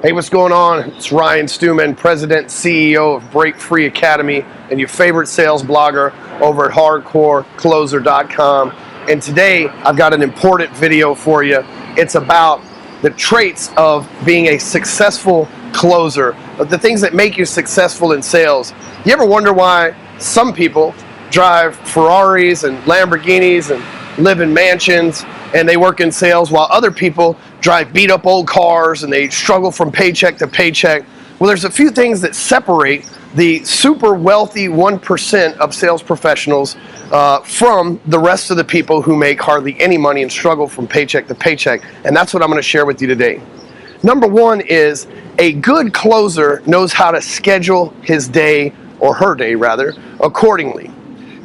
Hey, what's going on? It's Ryan Stewman, President, CEO of Break Free Academy, and your favorite sales blogger over at hardcorecloser.com. And today, I've got an important video for you. It's about the traits of being a successful closer, of the things that make you successful in sales. You ever wonder why some people drive Ferraris and Lamborghinis and live in mansions and they work in sales, while other people drive beat up old cars and they struggle from paycheck to paycheck? Well, there's a few things that separate the super wealthy 1% of sales professionals from the rest of the people who make hardly any money and struggle from paycheck to paycheck. And that's what I'm going to share with you today. Number one is a good closer knows how to schedule his day, or her day rather, accordingly.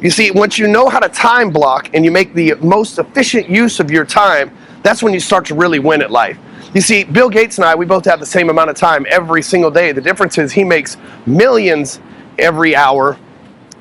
You see, once you know how to time block and you make the most efficient use of your time, that's when you start to really win at life. You see, Bill Gates and I, we both have the same amount of time every single day. The difference is he makes millions every hour,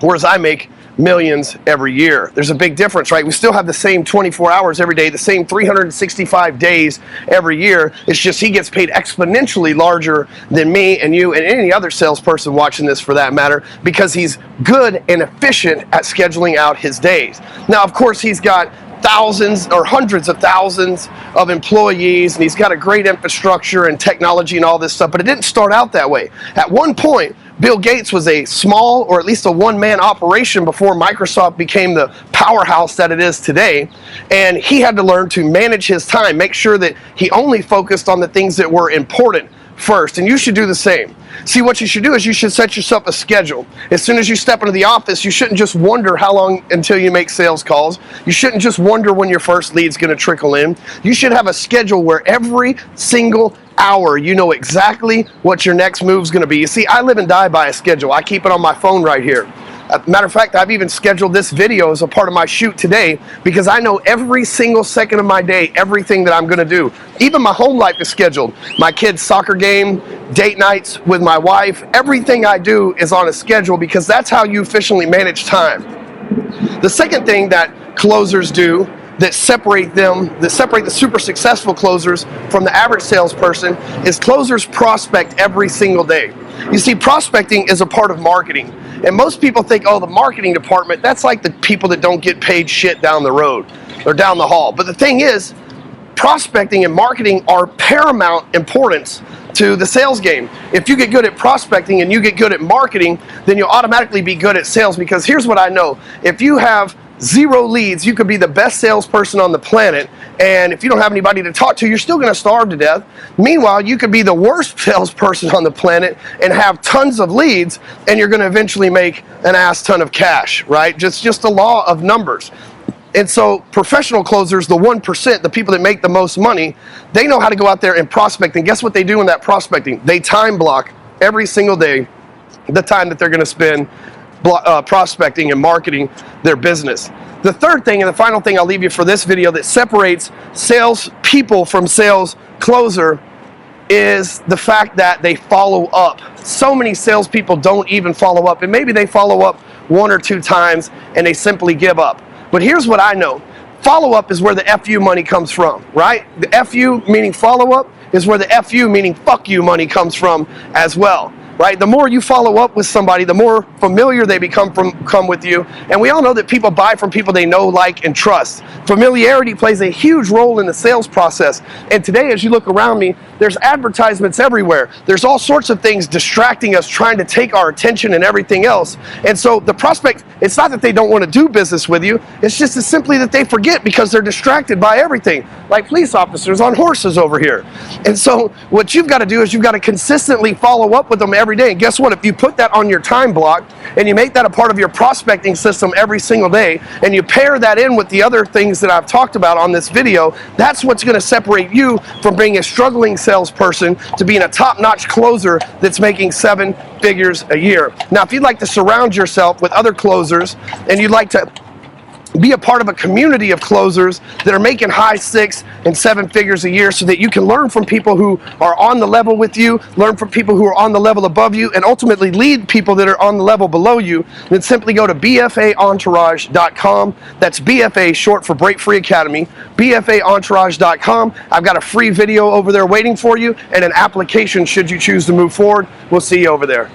whereas I make millions every year. There's a big difference, right? We still have the same 24 hours every day, the same 365 days every year. It's just he gets paid exponentially larger than me and you and any other salesperson watching this for that matter, because he's good and efficient at scheduling out his days. Now, of course, he's got thousands or hundreds of thousands of employees, and he's got a great infrastructure and technology and all this stuff, but it didn't start out that way. At one point, Bill Gates was a small, or at least a one-man operation before Microsoft became the powerhouse that it is today, and he had to learn to manage his time, make sure that he only focused on the things that were important first, and you should do the same. See, what you should do is you should set yourself a schedule. As soon as you step into the office, you shouldn't just wonder how long until you make sales calls. You shouldn't just wonder when your first lead's going to trickle in. You should have a schedule where every single hour you know exactly what your next move's going to be. You see, I live and die by a schedule. I keep it on my phone right here. Matter of fact, I've even scheduled this video as a part of my shoot today because I know every single second of my day, everything that I'm going to do. Even my home life is scheduled. My kids' soccer game, date nights with my wife, everything I do is on a schedule because that's how you efficiently manage time. The second thing that closers do that separate the super successful closers from the average salesperson is closers prospect every single day. You see, prospecting is a part of marketing. And most people think, oh, the marketing department, that's like the people that don't get paid shit down the road or down the hall. But the thing is, prospecting and marketing are paramount importance to the sales game. If you get good at prospecting and you get good at marketing, then you'll automatically be good at sales, because here's what I know. If you have 0 leads, you could be the best salesperson on the planet, and if you don't have anybody to talk to, you're still going to starve to death. Meanwhile, you could be the worst salesperson on the planet and have tons of leads, and you're going to eventually make an ass ton of cash, right? Just the law of numbers. And so professional closers, the 1%, the people that make the most money, they know how to go out there and prospect. And guess what they do in that prospecting? They time block every single day the time that they're going to spend prospecting and marketing their business. The third thing and the final thing I'll leave you for this video that separates sales people from sales closer is the fact that they follow up. So many salespeople don't even follow up, and maybe they follow up 1 or 2 times and they simply give up. But here's what I know. Follow-up is where the FU money comes from, right? The FU meaning follow-up is where the FU meaning fuck you money comes from as well. Right? The more you follow up with somebody, the more familiar they become with you. And we all know that people buy from people they know, like, and trust. Familiarity plays a huge role in the sales process. And today, as you look around me, there's advertisements everywhere. There's all sorts of things distracting us, trying to take our attention and everything else. And so the prospect, it's not that they don't want to do business with you. It's just as simply that they forget because they're distracted by everything, like police officers on horses over here. And so what you've got to do is you've got to consistently follow up with them every day. And guess what? If you put that on your time block and you make that a part of your prospecting system every single day, and you pair that in with the other things that I've talked about on this video, that's what's going to separate you from being a struggling salesperson to being a top-notch closer that's making 7 figures a year. Now, if you'd like to surround yourself with other closers and you'd like to be a part of a community of closers that are making high 6 and 7 figures a year, so that you can learn from people who are on the level with you, learn from people who are on the level above you, and ultimately lead people that are on the level below you. Then simply go to bfaentourage.com. That's BFA, short for Break Free Academy, bfaentourage.com. I've got a free video over there waiting for you and an application should you choose to move forward. We'll see you over there.